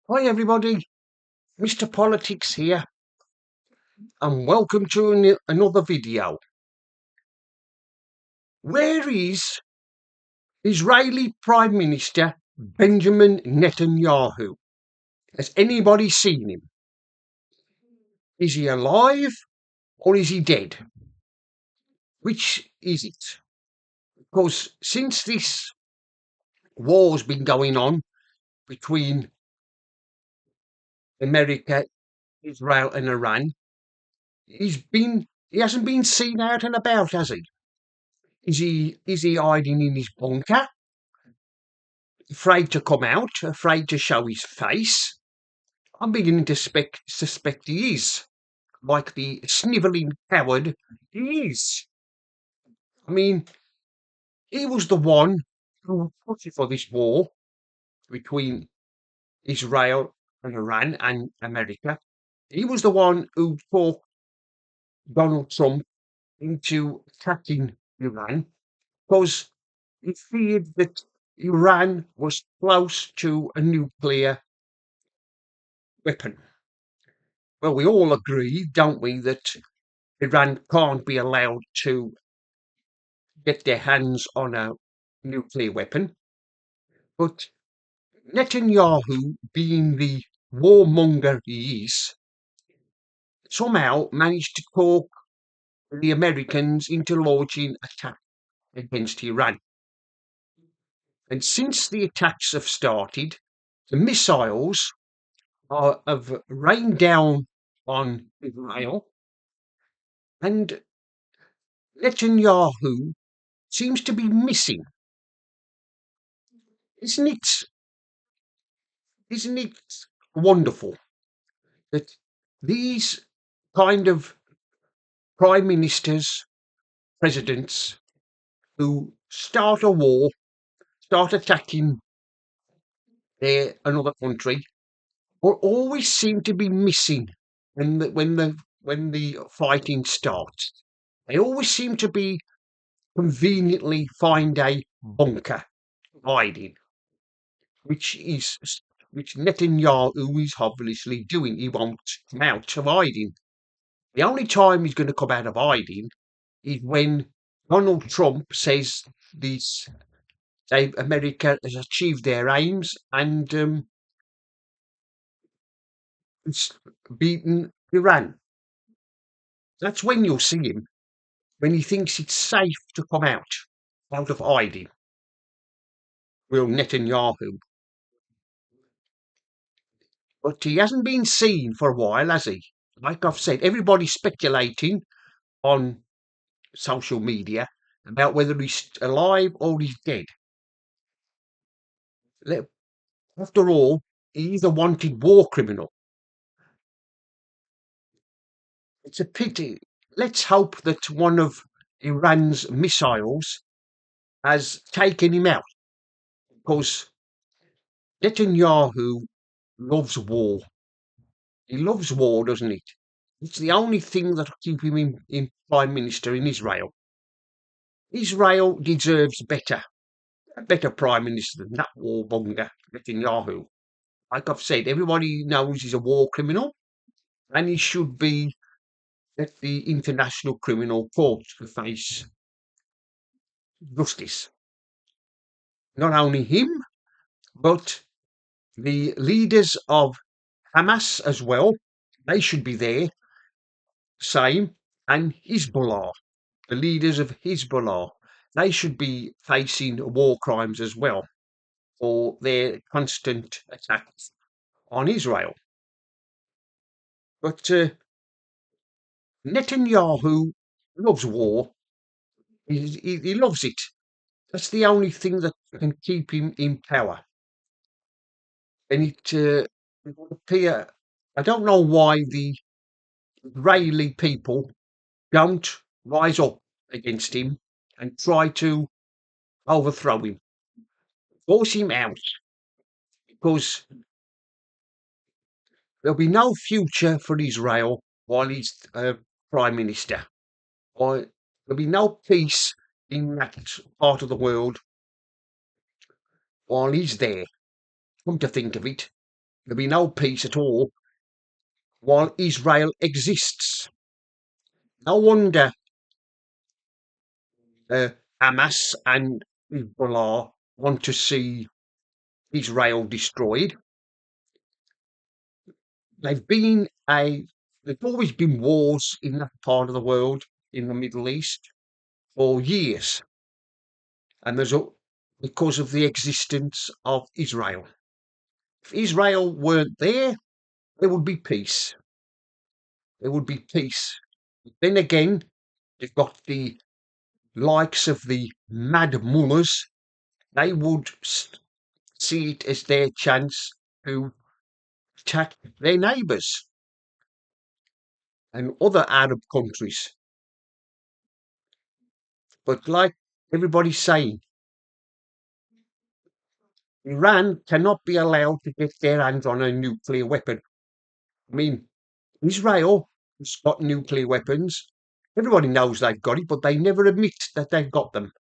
Hi everybody, Mr. Politics here, and welcome to another video. Where is Israeli Prime Minister Benjamin Netanyahu? Has anybody seen him? Is he alive or is he dead? Which is it? Because since this war's been going on between America, Israel and Iran, he hasn't been seen out and about, has he? Is he hiding in his bunker? Afraid to come out, afraid to show his face? I'm beginning to suspect he is, like the snivelling coward he is. I mean, he was the one who pushed for this war between Israel and Iran and America. He was the one who talked Donald Trump into attacking Iran because he feared that Iran was close to a nuclear weapon. Well, we all agree, don't we, that Iran can't be allowed to get their hands on a nuclear weapon. But Netanyahu, being the warmonger he is, somehow managed to talk the Americans into launching attack against Iran. And since the attacks have started, the missiles have rained down on Israel, and Netanyahu seems to be missing. Isn't it? Isn't it wonderful that these kind of prime ministers, presidents who start a war, start attacking another country, will always seem to be missing when the fighting starts. They always seem to be conveniently find a bunker hiding, which is which Netanyahu is obviously doing. He won't come out of hiding. The only time he's going to come out of hiding is when Donald Trump says these America has achieved their aims and it's beaten Iran. That's when you'll see him, when he thinks it's safe to come out of hiding. Will Netanyahu. But he hasn't been seen for a while, has he? Like I've said, everybody's speculating on social media about whether he's alive or he's dead. After all, he's a wanted war criminal. It's a pity. Let's hope that one of Iran's missiles has taken him out, because Netanyahu loves war. He loves war, doesn't he? It's the only thing that'll keep him in Prime Minister in Israel. Israel deserves better, a better Prime Minister than that warmonger, Netanyahu. Like I've said, everybody knows he's a war criminal, and he should be at the International Criminal Court to face justice. Not only him, but the leaders of Hamas as well. They should be there, same, and Hezbollah, the leaders of Hezbollah. They should be facing war crimes as well for their constant attacks on Israel. But Netanyahu loves war. He loves it. That's the only thing that can keep him in power. And it would appear, I don't know why the Israeli people don't rise up against him and try to overthrow him, force him out, because there'll be no future for Israel while he's prime minister. Or there'll be no peace in that part of the world while he's there. Come to think of it, There'll be no peace at all while Israel exists. No wonder Hamas and Hezbollah want to see Israel destroyed. They've been there's always been wars in that part of the world, in the Middle East, for years, and because of the existence of Israel. If Israel weren't there, there would be peace. There would be peace. But then again, you've got the likes of the mad mullahs. They would see it as their chance to attack their neighbours and other Arab countries. But like everybody's saying, Iran cannot be allowed to get their hands on a nuclear weapon. I mean, Israel has got nuclear weapons. Everybody knows they've got it, but they never admit that they've got them.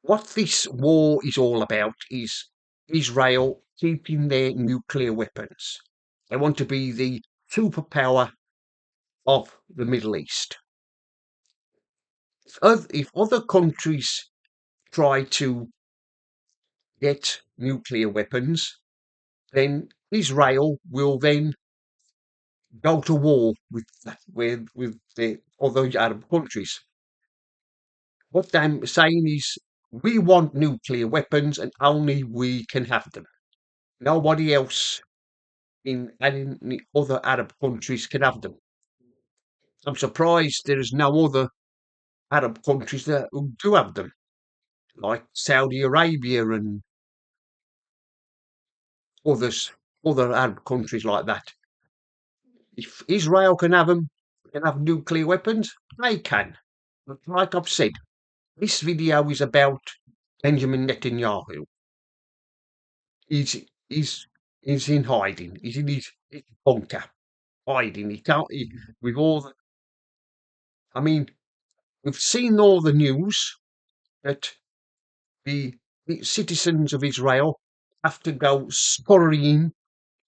What this war is all about is Israel keeping their nuclear weapons. They want to be the superpower of the Middle East. If other countries try to get nuclear weapons, then Israel will then go to war with the other Arab countries. What I'm saying is, we want nuclear weapons, and only we can have them. Nobody else in any other Arab countries can have them. I'm surprised there is no other Arab countries that who do have them, like Saudi Arabia and others, other Arab countries like that. If Israel can have them, can have nuclear weapons, they can. But like I've said, this video is about Benjamin Netanyahu. He's he's he's in hiding. He's in his bunker, hiding. He can't. With all the, I mean, we've seen all the news that the, the citizens of Israel have to go scurrying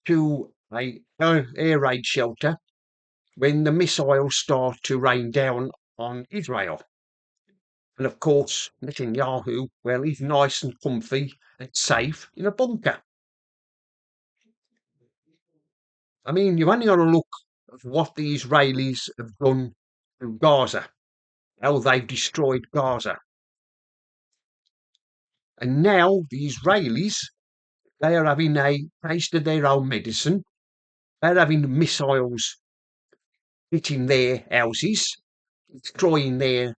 to a air raid shelter when the missiles start to rain down on Israel. And of course, Netanyahu, well, he's nice and comfy and safe in a bunker. I mean, you've only got to look at what the Israelis have done to Gaza, how they've destroyed Gaza. And now the Israelis, they are having a taste of their own medicine. They're having missiles hitting their houses, destroying their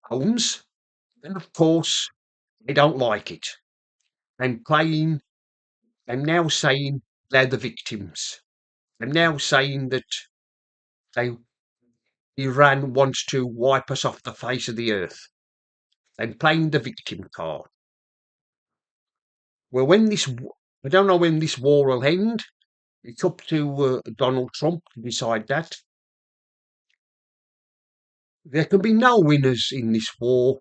homes. And of course, they don't like it. I'm now saying they're the victims. I'm now saying that they, Iran wants to wipe us off the face of the earth. I'm playing the victim card. Well, I don't know when this war will end. It's up to Donald Trump to decide that. There can be no winners in this war.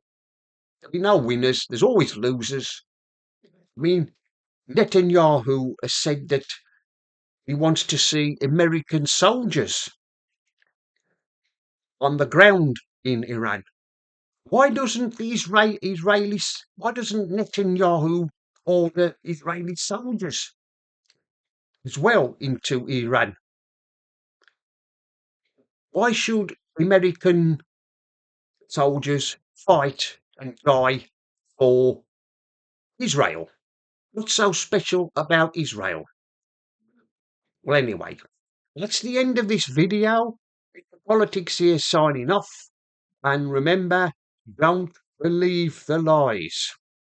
There'll be no winners. There's always losers. I mean, Netanyahu has said that he wants to see American soldiers on the ground in Iran. Why doesn't why doesn't Netanyahu order Israeli soldiers as well into Iran? Why should American soldiers fight and die for Israel? What's so special about Israel? Well, anyway, that's the end of this video. Politics here signing off. And remember, don't believe the lies.